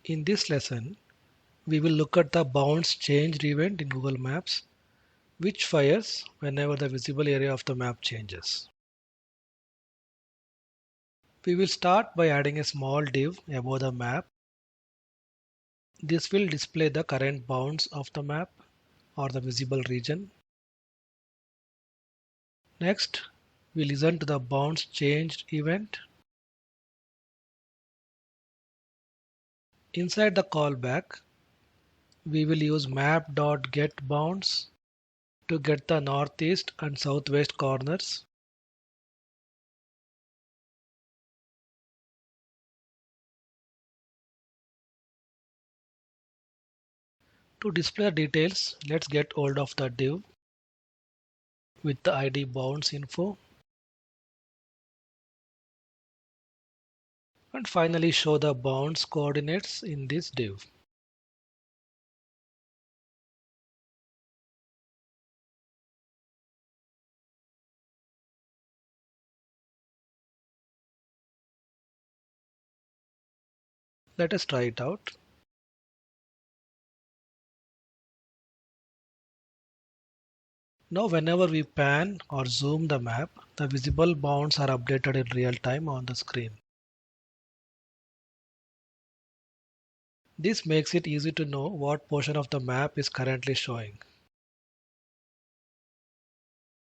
In this lesson, we will look at the bounds changed event in Google Maps, which fires whenever the visible area of the map changes. We will start by adding a small div above the map. This will display the current bounds of the map or the visible region. Next, we listen to the bounds changed event. Inside the callback, we will use map.getBounds to get the northeast and southwest corners. To display the details, let's get hold of the div with the ID bounds info and finally show the bounds coordinates in this div. Let us try it out. Now whenever we pan or zoom the map, the visible bounds are updated in real time on the screen. This makes it easy to know what portion of the map is currently showing.